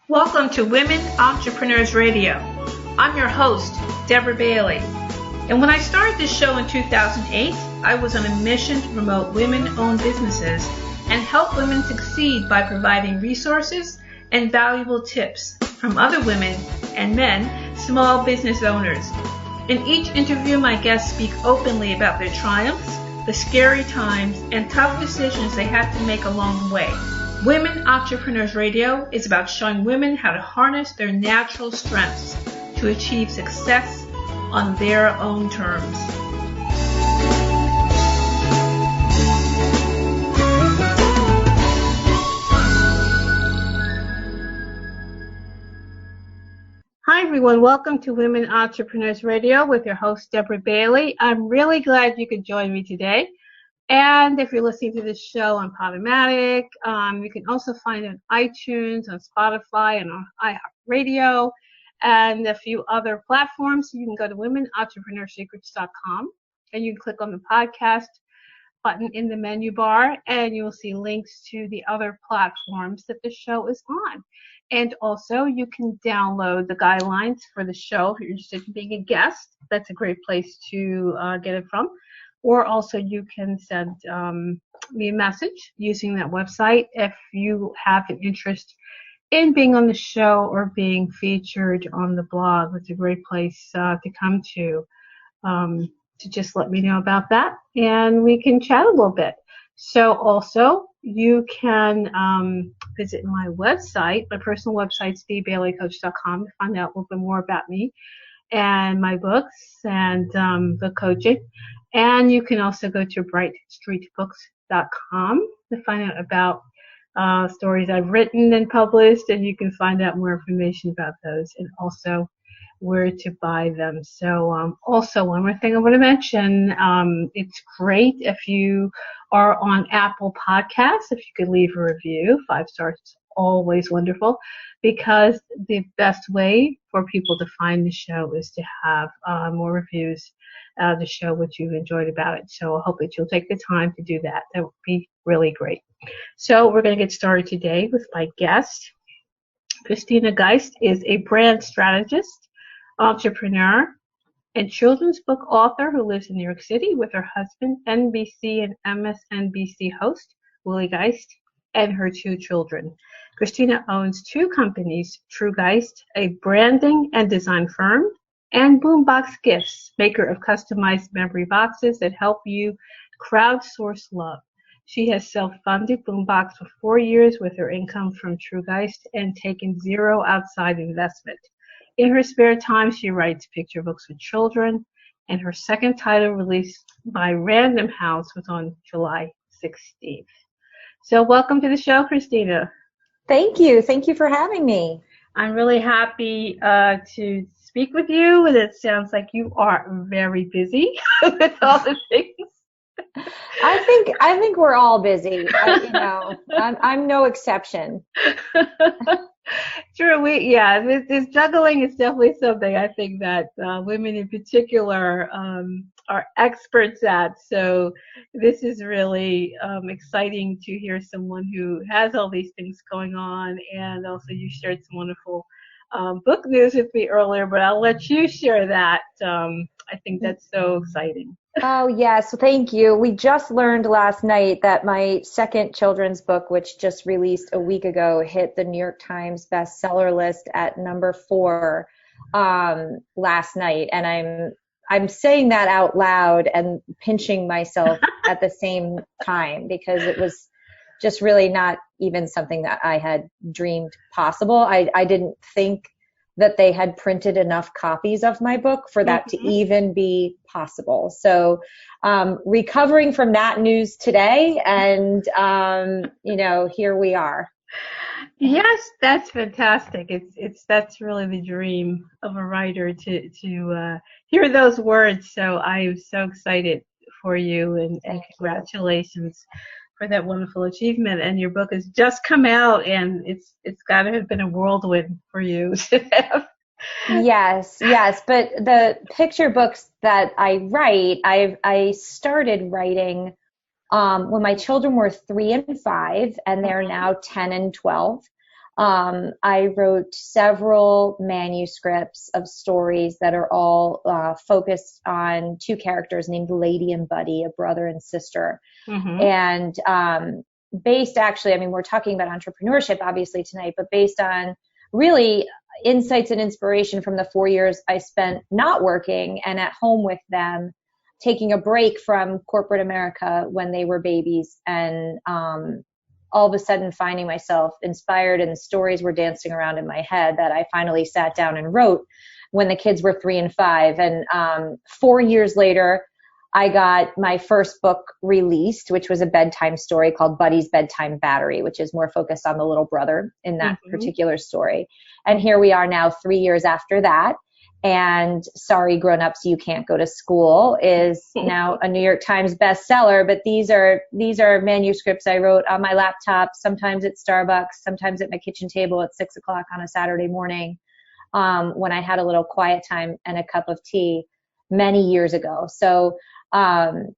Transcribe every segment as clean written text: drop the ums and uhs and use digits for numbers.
Welcome to Women Entrepreneurs Radio. I'm your host, Deborah Bailey. And when I started this show in 2008, I was on a mission to promote women-owned businesses and help women succeed by providing resources and valuable tips from other women and men, small business owners. In each interview, my guests speak openly about their triumphs, the scary times, and tough decisions they have to make along the way. Women Entrepreneurs Radio is about showing women how to harness their natural strengths to achieve success on their own terms. Hi everyone, welcome to Women Entrepreneurs Radio with your host Deborah Bailey. I'm really glad you could join me today. And if you're listening to this show on Podomatic, you can also find it on iTunes, on Spotify, and on iHeartRadio, and a few other platforms. You can go to womenentrepreneursecrets.com, and you can click on the podcast button in the menu bar, and you'll see links to the other platforms that the show is on. And also, you can download the guidelines for the show if you're interested in being a guest. That's a great place to get it from. Or also you can send me a message using that website if you have an interest in being on the show or being featured on the blog. It's a great place to come to just let me know about that, and we can chat a little bit. So also you can visit my website. My personal website's thebaileycoach.com to find out a little bit more about me and my books and the coaching. And you can also go to brightstreetbooks.com to find out about stories I've written and published, and you can find out more information about those and also where to buy them. So also one more thing I want to mention, it's great if you are on Apple Podcasts, if you could leave a review. 5 stars is always wonderful, because the best way for people to find the show is to have more reviews to show what you've enjoyed about it. So I hope that you'll take the time to do that. That would be really great. So we're going to get started today with my guest. Christina Geist is a brand strategist, entrepreneur, and children's book author who lives in New York City with her husband, NBC and MSNBC host, Willie Geist, and her 2 children. Christina owns 2 companies, True Geist, a branding and design firm, and Boombox Gifts, maker of customized memory boxes that help you crowdsource love. She has self-funded Boombox for 4 years with her income from True Geist and taken 0 outside investment. In her spare time, she writes picture books for children, and her second title, released by Random House, was on July 16th. So welcome to the show, Christina. Thank you. Thank you for having me. I'm really happy to speak with you, and it sounds like you are very busy with all the things. I think we're all busy. I'm no exception. True. This juggling is definitely something I think that women in particular are experts at. So this is really exciting to hear someone who has all these things going on, and also you shared some wonderful book news with me earlier, but I'll let you share that. I think that's so exciting. Oh, yes. Thank you. We just learned last night that my second children's book, which just released a week ago, hit the New York Times bestseller list at number 4 last night. And I'm saying that out loud and pinching myself at the same time, because it was just really not even something that I had dreamed possible. I didn't think that they had printed enough copies of my book for that to even be possible. So recovering from that news today, and here we are. Yes, that's fantastic. That's really the dream of a writer to hear those words. So I am so excited for you, and congratulations for that wonderful achievement. And your book has just come out, and it's got to have been a whirlwind for you to have. Yes. But the picture books that I write, I started writing when my children were 3 and 5, and they're now 10 and 12. I wrote several manuscripts of stories that are all focused on two characters named Lady and Buddy, a brother and sister. Mm-hmm. And based actually, I mean, we're talking about entrepreneurship obviously tonight, but based on really insights and inspiration from the 4 years I spent not working and at home with them, taking a break from corporate America when they were babies, and all of a sudden finding myself inspired, and the stories were dancing around in my head that I finally sat down and wrote when the kids were 3 and 5. And 4 years later, I got my first book released, which was a bedtime story called Buddy's Bedtime Battery, which is more focused on the little brother in that particular story. And here we are now 3 years after that. And Sorry Grown-Ups, You Can't Go to School is now a New York Times bestseller. But these are manuscripts I wrote on my laptop, sometimes at Starbucks, sometimes at my kitchen table at 6 o'clock on a Saturday morning, when I had a little quiet time and a cup of tea many years ago. So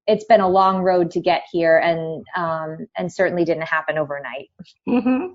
it's been a long road to get here, and certainly didn't happen overnight. Mm-hmm.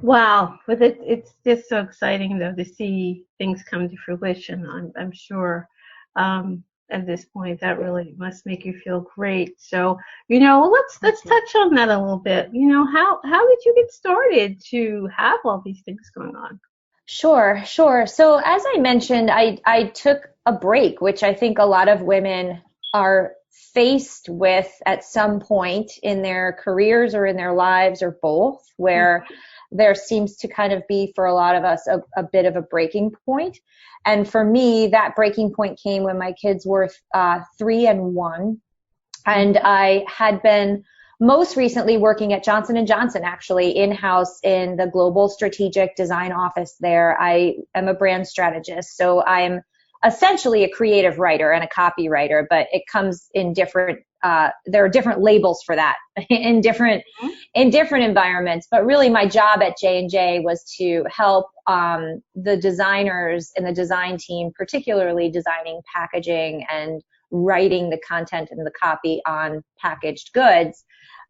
Wow, but it's just so exciting though to see things come to fruition. I'm sure at this point that really must make you feel great. So let's touch on that a little bit. How did you get started to have all these things going on? Sure. So as I mentioned, I took a break, which I think a lot of women are faced with at some point in their careers or in their lives, or both, where there seems to kind of be, for a lot of us, a bit of a breaking point. And for me, that breaking point came when my kids were 3 and 1. And I had been most recently working at Johnson & Johnson, actually in-house in the global strategic design office there. I am a brand strategist, so I'm essentially a creative writer and a copywriter, but it comes in different, there are different labels for that in different environments. But really my job at J&J was to help the designers in the design team, particularly designing packaging and writing the content and the copy on packaged goods,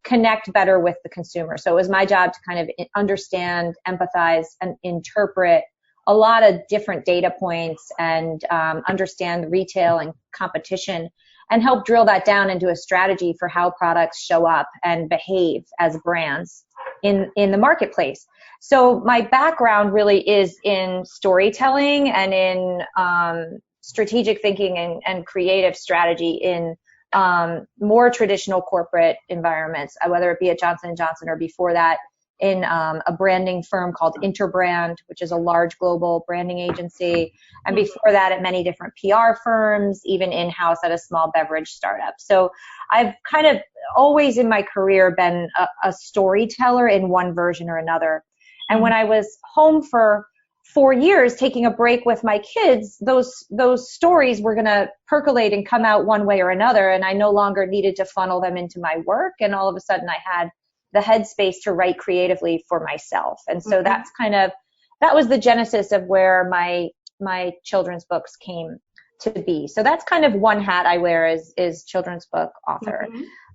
connect better with the consumer. So it was my job to kind of understand, empathize, and interpret a lot of different data points and understand retail and competition, and help drill that down into a strategy for how products show up and behave as brands in the marketplace. So my background really is in storytelling and in strategic thinking and creative strategy in more traditional corporate environments, whether it be at Johnson & Johnson or before that in a branding firm called Interbrand, which is a large global branding agency. And before that at many different PR firms, even in-house at a small beverage startup. So I've kind of always in my career been a storyteller in one version or another. And when I was home for 4 years taking a break with my kids, those stories were going to percolate and come out one way or another. And I no longer needed to funnel them into my work. And all of a sudden I had the headspace to write creatively for myself. And so that was the genesis of where my children's books came to be. So that's kind of one hat I wear is children's book author.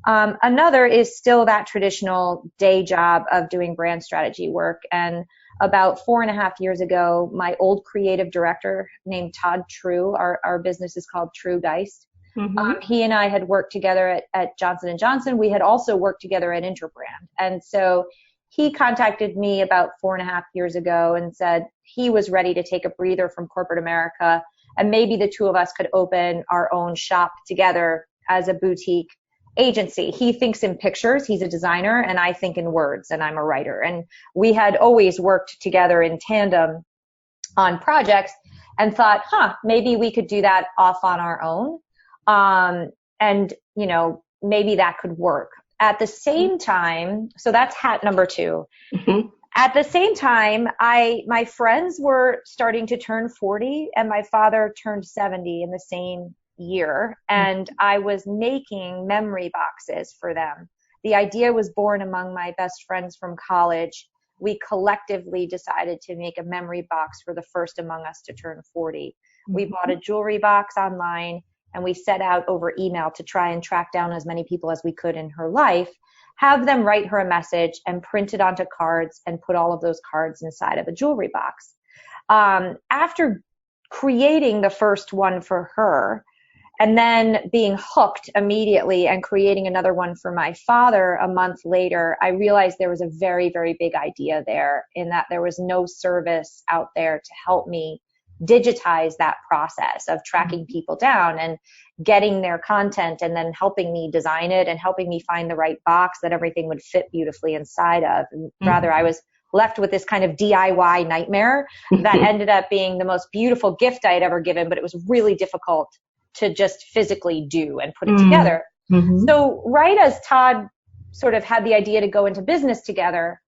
Another is still that traditional day job of doing brand strategy work. And about 4.5 years ago, my old creative director named Todd True, our business is called True Geist. He and I had worked together at Johnson & Johnson. We had also worked together at Interbrand. And so he contacted me about 4.5 years ago and said he was ready to take a breather from corporate America, and maybe the two of us could open our own shop together as a boutique agency. He thinks in pictures, he's a designer, and I think in words, and I'm a writer. And we had always worked together in tandem on projects and thought, maybe we could do that off on our own. And maybe that could work. At the same time, so that's hat number 2. At the same time, my friends were starting to turn 40, and my father turned 70 in the same year, and I was making memory boxes for them. The idea was born among my best friends from college. We collectively decided to make a memory box for the first among us to turn 40. We bought a jewelry box online, and we set out over email to try and track down as many people as we could in her life. have them write her a message and print it onto cards and put all of those cards inside of a jewelry box. After creating the first one for her and then being hooked immediately and creating another one for my father a month later, I realized there was a very, very big idea there, in that there was no service out there to help me digitize that process of tracking people down and getting their content and then helping me design it and helping me find the right box that everything would fit beautifully inside of. And rather, I was left with this kind of DIY nightmare that ended up being the most beautiful gift I had ever given, but it was really difficult to just physically do and put it together. So right as Todd sort of had the idea to go into business together,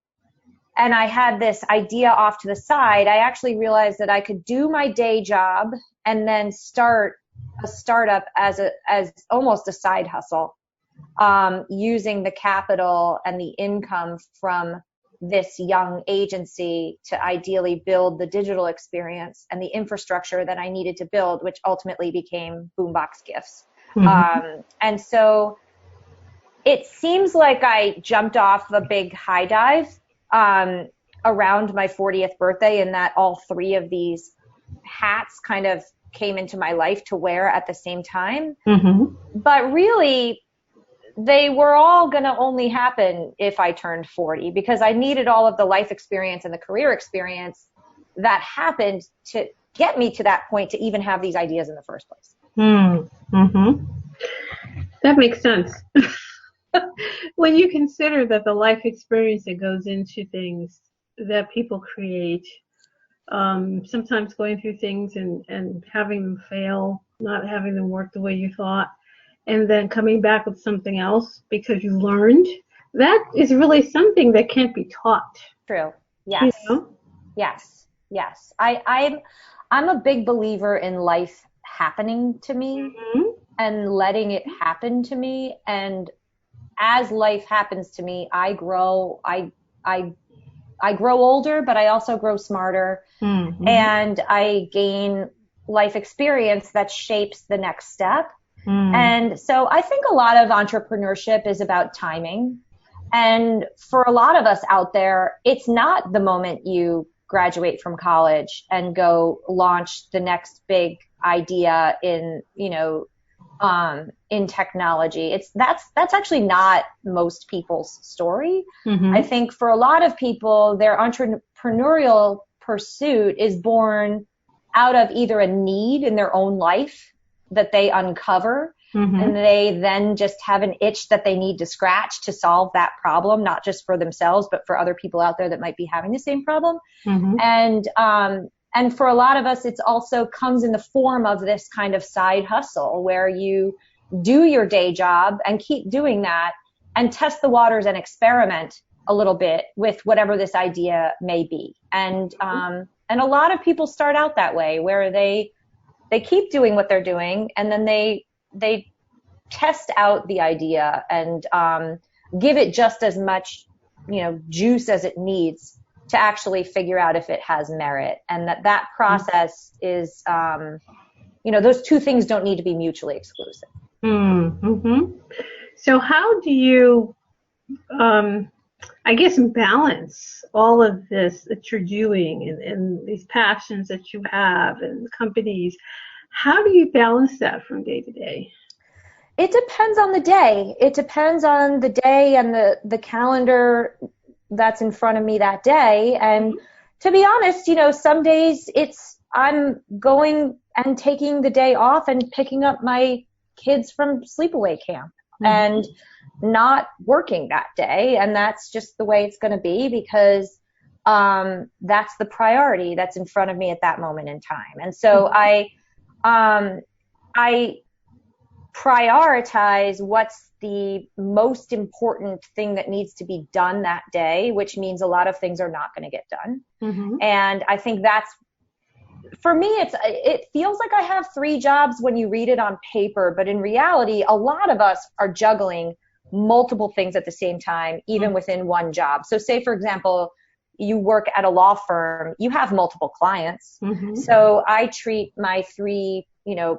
and I had this idea off to the side, I actually realized that I could do my day job and then start a startup as almost a side hustle, using the capital and the income from this young agency to ideally build the digital experience and the infrastructure that I needed to build, which ultimately became Boombox Gifts. And so it seems like I jumped off a big high dive around my 40th birthday, and that all three of these hats kind of came into my life to wear at the same time. But really, they were all going to only happen if I turned 40, because I needed all of the life experience and the career experience that happened to get me to that point to even have these ideas in the first place. That makes sense. When you consider that the life experience that goes into things that people create, sometimes going through things and having them fail, not having them work the way you thought, and then coming back with something else because you learned, that is really something that can't be taught. True. Yes. You know? Yes. I'm a big believer in life happening to me and letting it happen to me. And as life happens to me, I grow. I grow older, but I also grow smarter, and I gain life experience that shapes the next step. And so I think a lot of entrepreneurship is about timing. And for a lot of us out there, it's not the moment you graduate from college and go launch the next big idea in, in technology. That's actually not most people's story. I think for a lot of people, their entrepreneurial pursuit is born out of either a need in their own life that they uncover, and they then just have an itch that they need to scratch to solve that problem, not just for themselves, but for other people out there that might be having the same problem. And for a lot of us, it's also comes in the form of this kind of side hustle where you do your day job and keep doing that and test the waters and experiment a little bit with whatever this idea may be. And a lot of people start out that way, where they keep doing what they're doing, and then they test out the idea and give it just as much, juice as it needs to actually figure out if it has merit. And that process is, those two things don't need to be mutually exclusive. So how do you, balance all of this that you're doing and these passions that you have and companies? How do you balance that from day to day? It depends on the day. It depends on the day and the calendar that's in front of me that day. And to be honest, some days I'm going and taking the day off and picking up my kids from sleepaway camp and not working that day. And that's just the way it's going to be, because that's the priority that's in front of me at that moment in time. And so I prioritize what's the most important thing that needs to be done that day, which means a lot of things are not going to get done. And I think that's, for me, it feels like I have three jobs when you read it on paper, but in reality, a lot of us are juggling multiple things at the same time, even within one job. So say, for example, you work at a law firm, you have multiple clients. Mm-hmm. So I treat my three,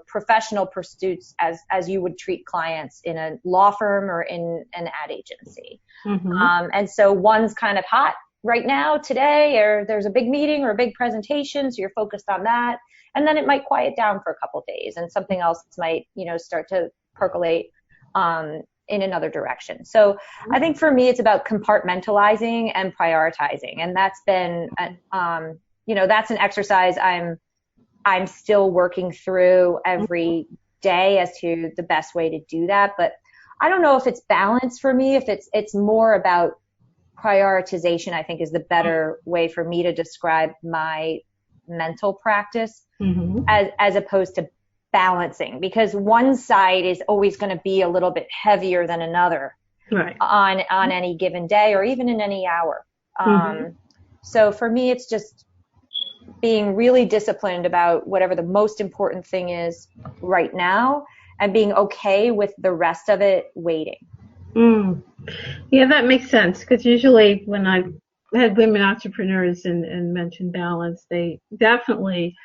professional pursuits as you would treat clients in a law firm or in an ad agency. Mm-hmm. And so one's kind of hot right now today, or there's a big meeting or a big presentation, so you're focused on that. And then it might quiet down for a couple of days and something else might, start to percolate in another direction. So I think for me, it's about compartmentalizing and prioritizing. And that's been, that's an exercise I'm still working through every day as to the best way to do that. But I don't know if it's balance for me, if it's more about prioritization, I think is the better way for me to describe my mental practice, Mm-hmm. as opposed to balancing, because one side is always going to be a little bit heavier than another, Right. on any given day or even in any hour. Mm-hmm. So for me, it's just being really disciplined about whatever the most important thing is right now and being okay with the rest of it waiting. Yeah, that makes sense, because usually when I've had women entrepreneurs and mentioned balance, they definitely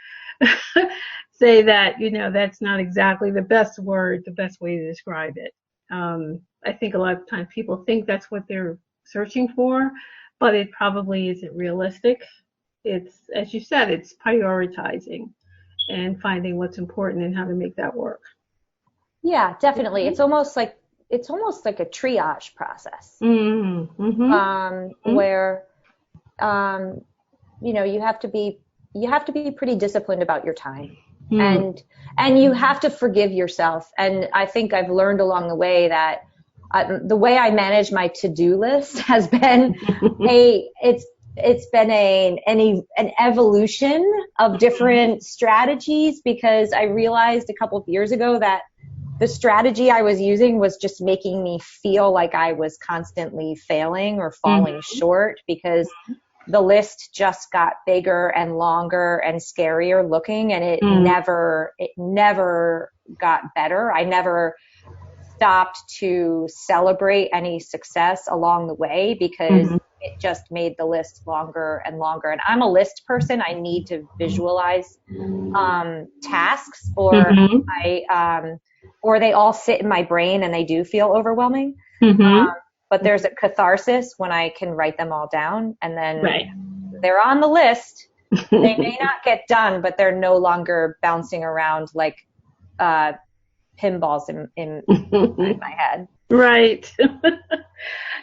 say that, that's not exactly the best word, the best way to describe it. I think a lot of times people think that's what they're searching for, but it probably isn't realistic. It's, as you said, it's prioritizing and finding what's important and how to make that work. Yeah, definitely. It's almost like a triage process, Mm-hmm. Mm-hmm. where, you have to be pretty disciplined about your time, and you have to forgive yourself. And I think I've learned along the way that the way I manage my to-do list has been it's been an evolution of different strategies, because I realized a couple of years ago that the strategy I was using was just making me feel like I was constantly failing or falling short, because the list just got bigger and longer and scarier looking, and it never got better. I never stopped to celebrate any success along the way, because it just made the list longer and longer. And I'm a list person. I need to visualize tasks, or or they all sit in my brain and they do feel overwhelming. But there's a catharsis when I can write them all down, and then they're on the list. They may not get done, but they're no longer bouncing around like pinballs in my head. Right.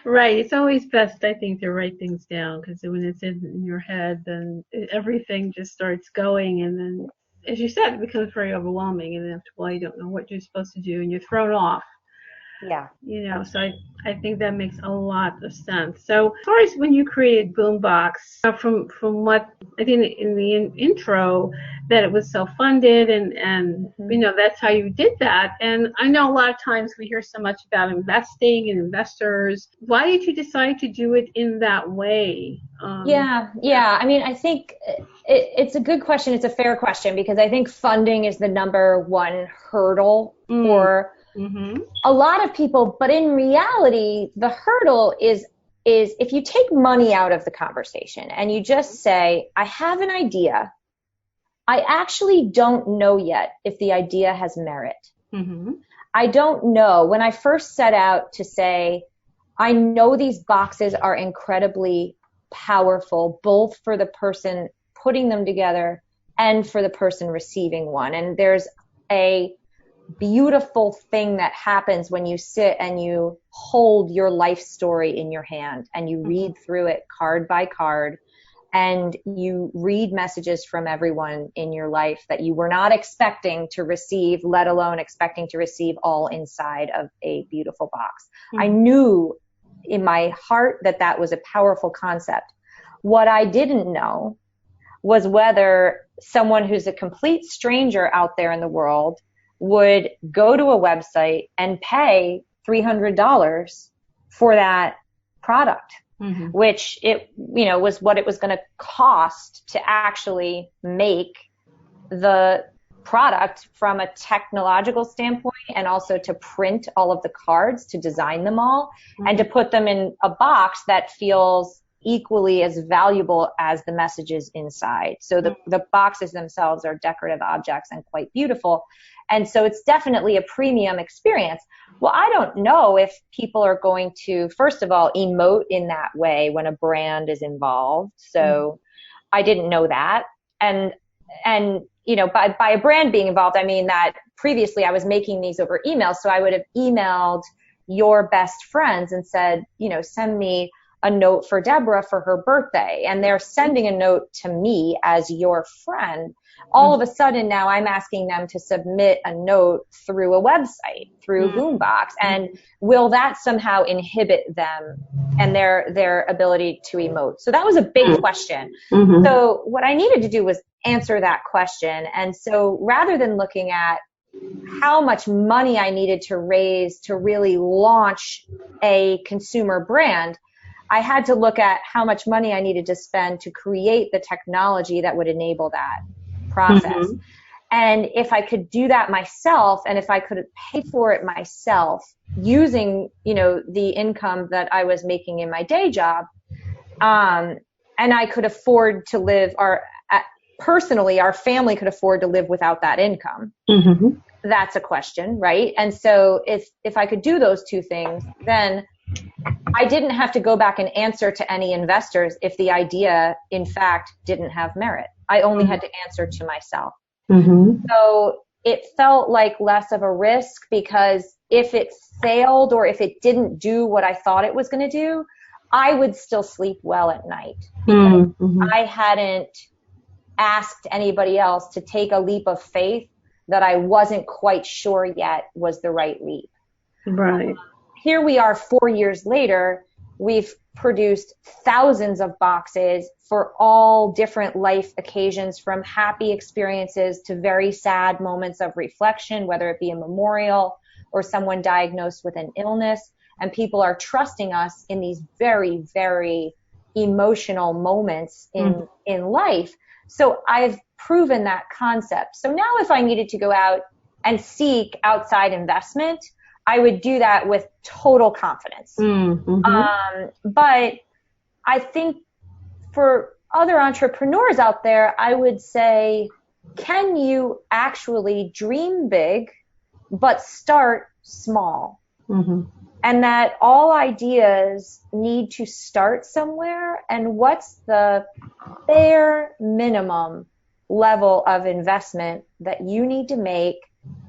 Right. It's always best, I think, to write things down, because when it's in your head, then everything just starts going, and then, as you said, it becomes very overwhelming, and after a while you don't know what you're supposed to do and you're thrown off. Yeah. So I think that makes a lot of sense. So as far as when you created Boombox, from what I think in the intro, that it was self-funded, and that's how you did that. And I know a lot of times we hear so much about investing and investors. Why did you decide to do it in that way? Yeah. I mean, I think it's a good question. It's a fair question, because I think funding is the number one hurdle for a lot of people. But in reality, the hurdle is if you take money out of the conversation and you just say, I have an idea. I actually don't know yet if the idea has merit. I don't know. When I first set out to say, I know these boxes are incredibly powerful, both for the person putting them together and for the person receiving one. And there's a beautiful thing that happens when you sit and you hold your life story in your hand and you read through it card by card, and you read messages from everyone in your life that you were not expecting to receive, let alone expecting to receive all inside of a beautiful box. I knew in my heart that was a powerful concept. What I didn't know was whether someone who's a complete stranger out there in the world would go to a website and pay $300 for that product, which was what it was going to cost to actually make the product from a technological standpoint, and also to print all of the cards, to design them all, and to put them in a box that feels equally as valuable as the messages inside. So the boxes themselves are decorative objects and quite beautiful. And so it's definitely a premium experience. Well, I don't know if people are going to, first of all, emote in that way when a brand is involved. So I didn't know that. And you know, by a brand being involved, I mean that previously I was making these over email. So I would have emailed your best friends and said, you know, send me a note for Deborah for her birthday. And they're sending a note to me as your friend. All of a sudden now I'm asking them to submit a note through a website, through Boombox. And will that somehow inhibit them and their ability to emote? So that was a big question. So what I needed to do was answer that question. And so rather than looking at how much money I needed to raise to really launch a consumer brand, I had to look at how much money I needed to spend to create the technology that would enable that process. And if I could do that myself, and if I could pay for it myself using, you know, the income that I was making in my day job, and I could afford to live, personally, our family could afford to live without that income. That's a question, right? And so if I could do those two things, then I didn't have to go back and answer to any investors if the idea, in fact, didn't have merit. I only had to answer to myself. So it felt like less of a risk, because if it failed or if it didn't do what I thought it was going to do, I would still sleep well at night, because I hadn't asked anybody else to take a leap of faith that I wasn't quite sure yet was the right leap. Right. Here we are 4 years later. We've produced thousands of boxes for all different life occasions, from happy experiences to very sad moments of reflection, whether it be a memorial or someone diagnosed with an illness. And people are trusting us in these very, very emotional moments in life. So I've proven that concept. So now if I needed to go out and seek outside investment, I would do that with total confidence. But I think for other entrepreneurs out there, I would say, can you actually dream big, but start small? And that all ideas need to start somewhere. And what's the bare minimum level of investment that you need to make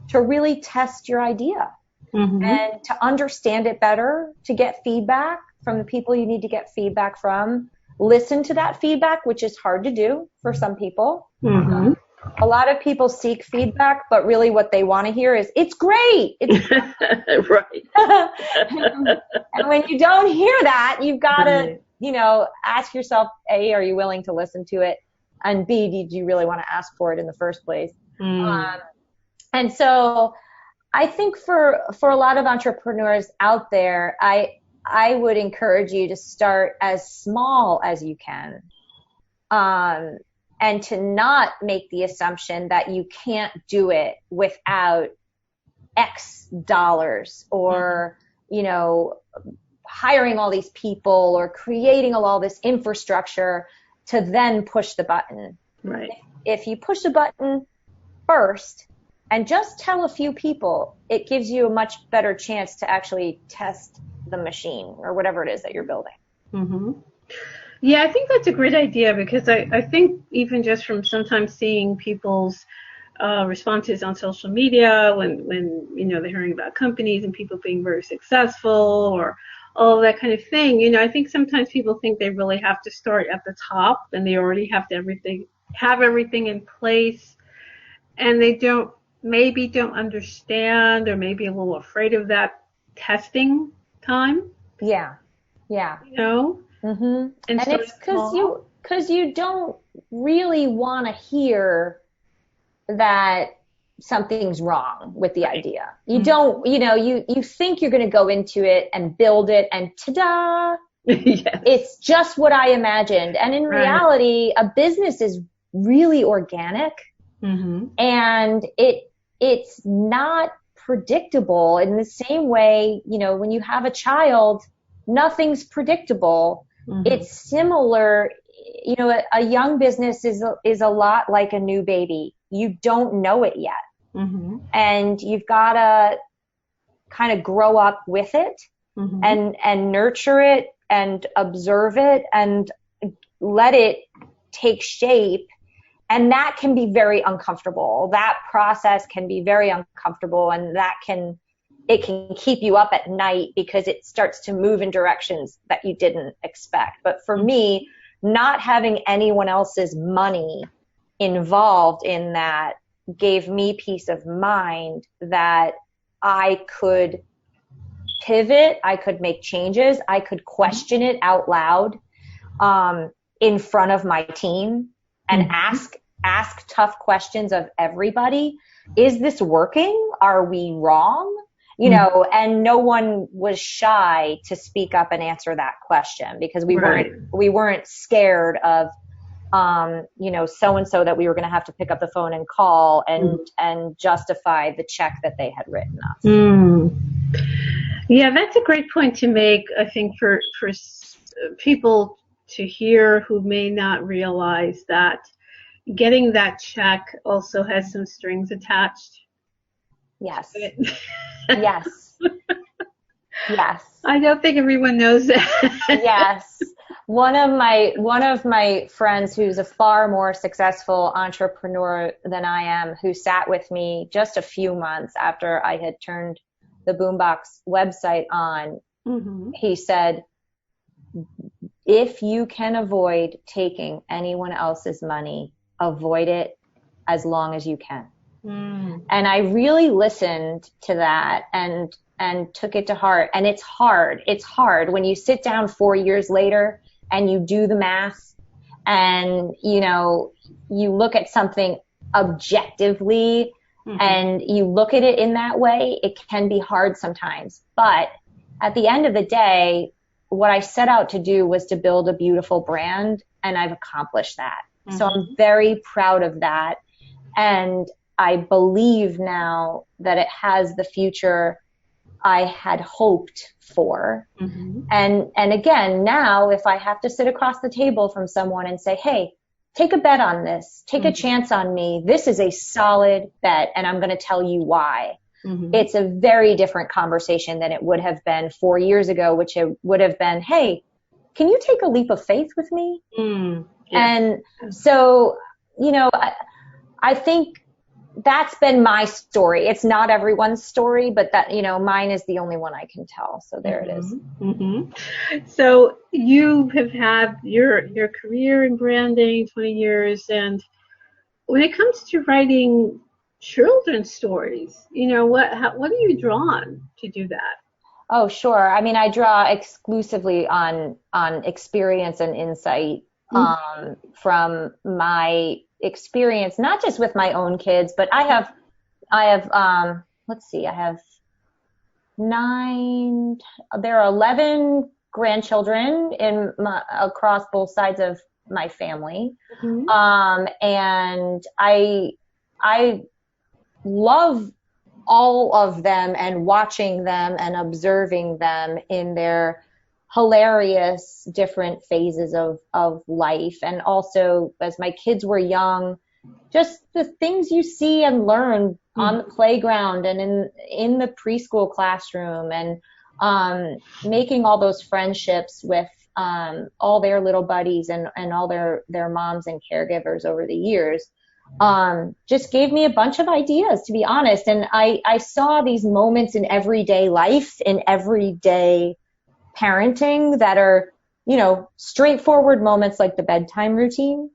to really test your idea? And to understand it better, to get feedback from the people you need to get feedback from. Listen to that feedback, which is hard to do for some people. A lot of people seek feedback, but really what they want to hear is, it's great. It's Right. And when you don't hear that, you've got to, you know, ask yourself, A, are you willing to listen to it? And B, did you really want to ask for it in the first place? And so I think for a lot of entrepreneurs out there, I would encourage you to start as small as you can, and to not make the assumption that you can't do it without X dollars, or, you know, hiring all these people or creating all this infrastructure to then push the button. Right. If you push the button first, and just tell a few people, it gives you a much better chance to actually test the machine or whatever it is that you're building. Yeah, I think that's a great idea, because I think even just from sometimes seeing people's responses on social media when you know, they're hearing about companies and people being very successful or all of that kind of thing, you know, I think sometimes people think they really have to start at the top and they already have to have everything in place, and they don't understand, or maybe a little afraid of that testing time. Yeah. You know? And it's because you don't really want to hear that something's wrong with the idea. You don't, you know, you think you're going to go into it and build it and ta-da, it's just what I imagined. And in reality, a business is really organic, and it's not predictable in the same way, you know, when you have a child, nothing's predictable. It's similar, you know, a young business is a lot like a new baby. You don't know it yet. And you've got to kind of grow up with it and nurture it and observe it and let it take shape. And that can be very uncomfortable. That process can be very uncomfortable, and it can keep you up at night because it starts to move in directions that you didn't expect. But for me, not having anyone else's money involved in that gave me peace of mind that I could pivot, I could make changes, I could question it out loud in front of my team and ask tough questions of everybody. Is this working? Are we wrong? You know, and no one was shy to speak up and answer that question because we weren't scared of, you know, so-and-so that we were going to have to pick up the phone and call and justify the check that they had written us. Yeah, that's a great point to make, I think, for people to hear who may not realize that getting that check also has some strings attached. Yes. Yes. Yes. I don't think everyone knows that. Yes. One of my friends who's a far more successful entrepreneur than I am, who sat with me just a few months after I had turned the Boombox website on, he said, if you can avoid taking anyone else's money, avoid it as long as you can. And I really listened to that and took it to heart. And it's hard. It's hard when you sit down 4 years later and you do the math and, you know, you look at something objectively and you look at it in that way. It can be hard sometimes. But at the end of the day, what I set out to do was to build a beautiful brand, and I've accomplished that. So I'm very proud of that. And I believe now that it has the future I had hoped for. And again, now if I have to sit across the table from someone and say, hey, take a bet on this, take a chance on me, this is a solid bet and I'm going to tell you why. It's a very different conversation than it would have been 4 years ago, which it would have been, hey, can you take a leap of faith with me? And so, you know, I think that's been my story. It's not everyone's story, but that, you know, mine is the only one I can tell. So there it is. So you have had your career in branding, 20 years. And when it comes to writing children's stories, you know, what are you drawn to do that? Oh, sure. I mean, I draw exclusively on experience and insight from my experience, not just with my own kids, but I have there are 11 grandchildren across both sides of my family. And I love all of them and watching them and observing them in their hilarious different phases of life. And also, as my kids were young, just the things you see and learn on the playground and in the preschool classroom, and making all those friendships with all their little buddies and all their moms and caregivers over the years, just gave me a bunch of ideas, to be honest. And I saw these moments in everyday life, in everyday parenting, that are, you know, straightforward moments like the bedtime routine,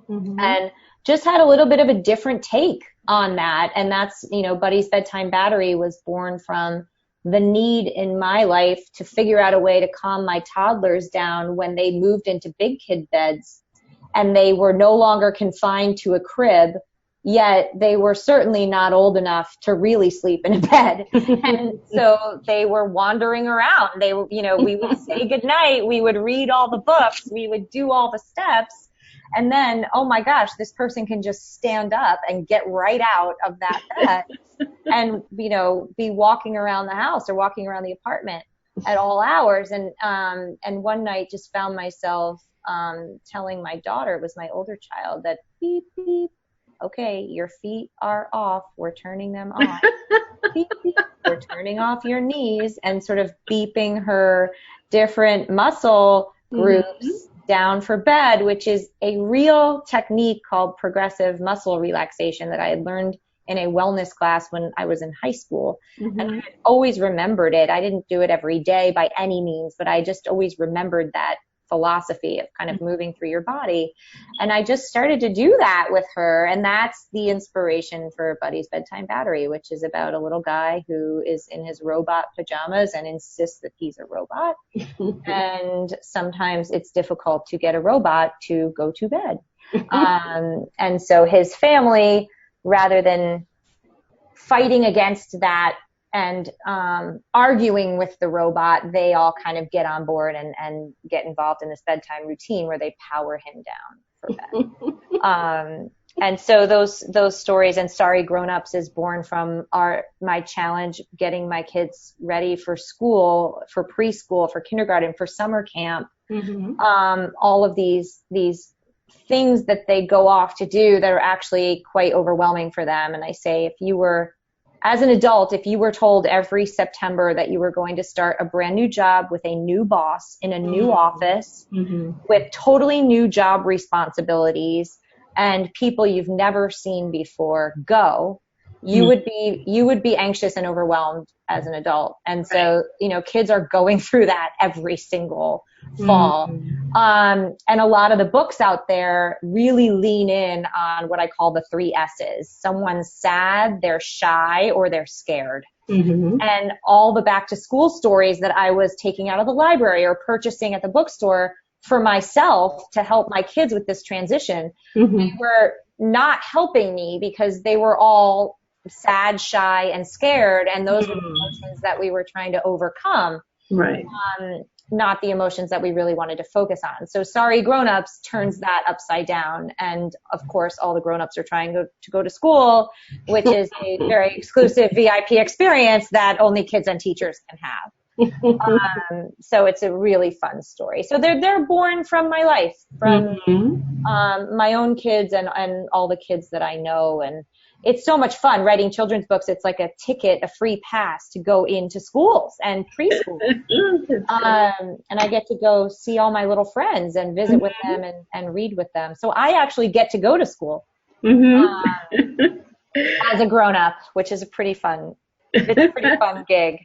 and just had a little bit of a different take on that. And that's, you know, Buddy's Bedtime Battery was born from the need in my life to figure out a way to calm my toddlers down when they moved into big kid beds and they were no longer confined to a crib, yet they were certainly not old enough to really sleep in a bed. And so they were wandering around. They were, you know, we would say goodnight, we would read all the books, we would do all the steps. And then, oh my gosh, this person can just stand up and get right out of that bed and, you know, be walking around the house or walking around the apartment. at all hours. And one night just found myself telling my daughter, it was my older child, that beep, beep, okay, your feet are off. We're turning them on. Beep, beep, we're turning off your knees, and sort of beeping her different muscle groups down for bed, which is a real technique called progressive muscle relaxation that I had learned in a wellness class when I was in high school. And I had always remembered it. I didn't do it every day by any means, but I just always remembered that philosophy of kind of moving through your body. And I just started to do that with her. And that's the inspiration for Buddy's Bedtime Battery, which is about a little guy who is in his robot pajamas and insists that he's a robot. And sometimes it's difficult to get a robot to go to bed. And so his family, rather than fighting against that and arguing with the robot, they all kind of get on board and get involved in this bedtime routine where they power him down for bed. And so those stories, and Sorry Grown-Ups is born from my challenge getting my kids ready for school, for preschool, for kindergarten, for summer camp. All of these things that they go off to do that are actually quite overwhelming for them. And I say, as an adult, if you were told every September that you were going to start a brand new job with a new boss in a new office with totally new job responsibilities and people you've never seen before you would be anxious and overwhelmed as an adult. And so, kids are going through that every single fall. And a lot of the books out there really lean in on what I call the 3 S's. Someone's sad, they're shy, or they're scared. And all the back to school stories that I was taking out of the library or purchasing at the bookstore for myself to help my kids with this transition, they were not helping me because they were all sad, shy, and scared. And those were the emotions that we were trying to overcome. Right. Not the emotions that we really wanted to focus on. So Sorry Grown-Ups turns that upside down. And of course, all the grown-ups are trying to go to school, which is a very exclusive VIP experience that only kids and teachers can have. So it's a really fun story. So they're born from my life, from my own kids and all the kids that I know. And it's so much fun writing children's books. It's like a free pass to go into schools and preschool. And I get to go see all my little friends and visit with them and read with them. So I actually get to go to school as a grown-up, which is it's a pretty fun gig.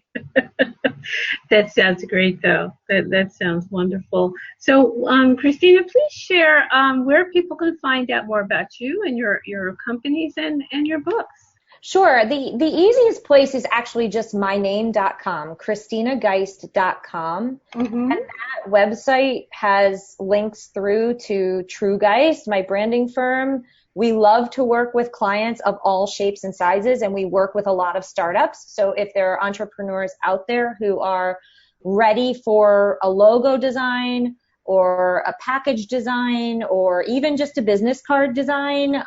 That sounds great, though. That sounds wonderful. So, Christina, please share where people can find out more about you and your companies and your books. Sure. The easiest place is actually just myname.com, ChristinaGeist.com. And that website has links through to True Geist, my branding firm. We love to work with clients of all shapes and sizes, and we work with a lot of startups. So if there are entrepreneurs out there who are ready for a logo design or a package design or even just a business card design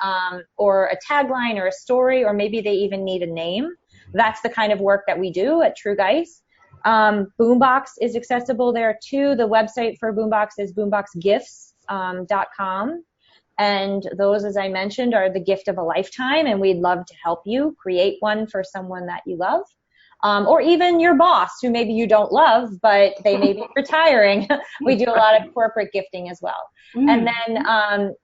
or a tagline or a story, or maybe they even need a name, that's the kind of work that we do at True Geist. Boombox is accessible there too. The website for Boombox is boomboxgifts.com. And those, as I mentioned, are the gift of a lifetime, and we'd love to help you create one for someone that you love, or even your boss who maybe you don't love, but they may be retiring. We do a lot of corporate gifting as well. And then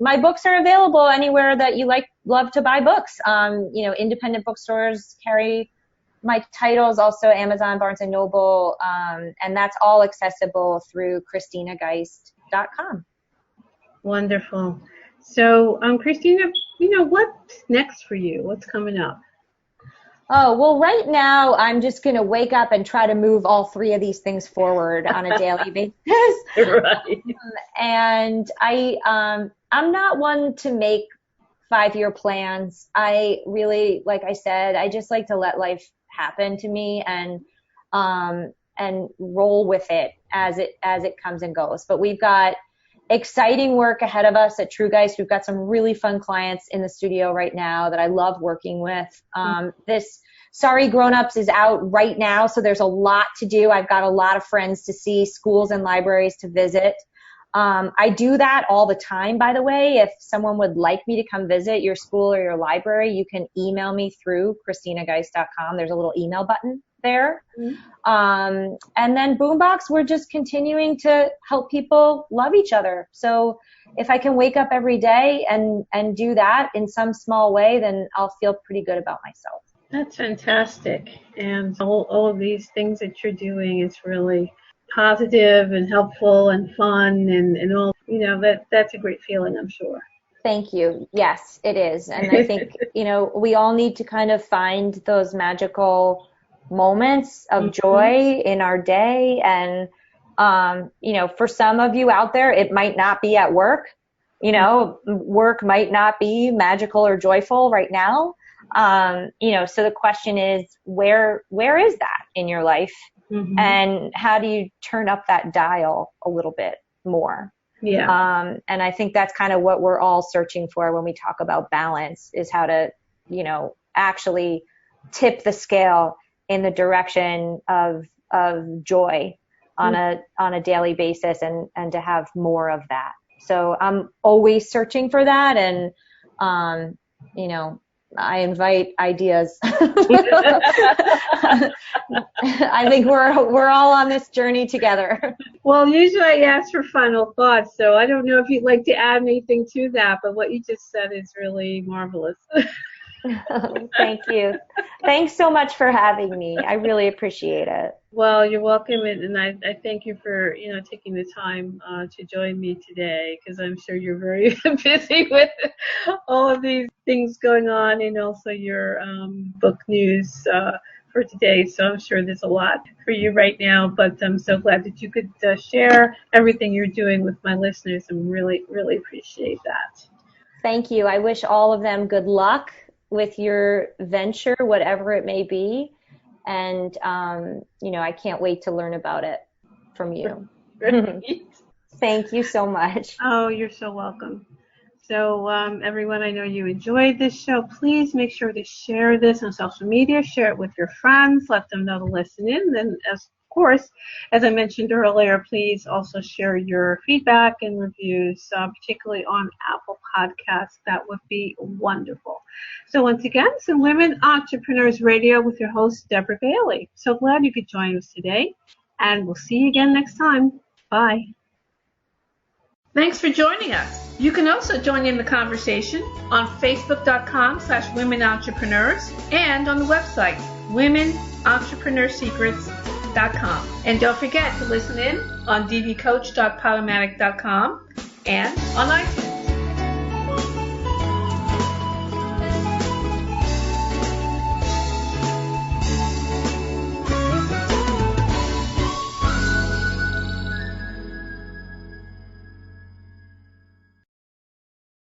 my books are available anywhere that you love to buy books. Independent bookstores carry my titles, also Amazon, Barnes & Noble, and that's all accessible through ChristinaGeist.com. Wonderful. So, Christina, what's next for you? What's coming up? Oh, well, right now I'm just going to wake up and try to move all 3 of these things forward on a daily basis. Right. And I'm not one to make 5-year plans. I really, like I said, I just like to let life happen to me and roll with it as it comes and goes. But we've got exciting work ahead of us at True Geist. We've got some really fun clients in the studio right now that I love working with. Sorry Grown-Ups is out right now, so there's a lot to do. I've got a lot of friends to see, schools and libraries to visit. I do that all the time, by the way. If someone would like me to come visit your school or your library, you can email me through ChristinaGeist.com. There's a little email button there. Mm-hmm. And then Boombox, we're just continuing to help people love each other. So if I can wake up every day and do that in some small way, then I'll feel pretty good about myself. That's fantastic. And all of these things that you're doing is really positive and helpful and fun and all, that's a great feeling, I'm sure. Thank you. Yes, it is. And I think, we all need to kind of find those magical moments of joy in our day. And, for some of you out there, it might not be at work. Work might not be magical or joyful right now. So the question is, where is that in your life? Mm-hmm. And how do you turn up that dial a little bit more? Yeah. And I think that's kind of what we're all searching for when we talk about balance, is how to, actually tip the scale in the direction of joy on a daily basis and to have more of that. So I'm always searching for that. And, I invite ideas. I think we're all on this journey together. Well, usually I ask for final thoughts, so I don't know if you'd like to add anything to that, but what you just said is really marvelous. Thank you. Thanks so much for having me. I really appreciate it. Well, you're welcome, and I thank you for taking the time to join me today, because I'm sure you're very busy with all of these things going on, and also your book news for today. So I'm sure there's a lot for you right now, but I'm so glad that you could share everything you're doing with my listeners, and really, really appreciate that. Thank you. I wish all of them good luck with your venture, whatever it may be. And, I can't wait to learn about it from you. Thank you so much. Oh, you're so welcome. So, everyone, I know you enjoyed this show. Please make sure to share this on social media, share it with your friends, let them know to listen in. And of course, as I mentioned earlier, please also share your feedback and reviews, particularly on Apple Podcasts. That would be wonderful. So once again, it's Women Entrepreneurs Radio with your host, Deborah Bailey. So glad you could join us today, and we'll see you again next time. Bye. Thanks for joining us. You can also join in the conversation on Facebook.com/Women Entrepreneurs and on the website, WomenEntrepreneurSecrets.com. And don't forget to listen in on dvcoach.podomatic.com and on iTunes.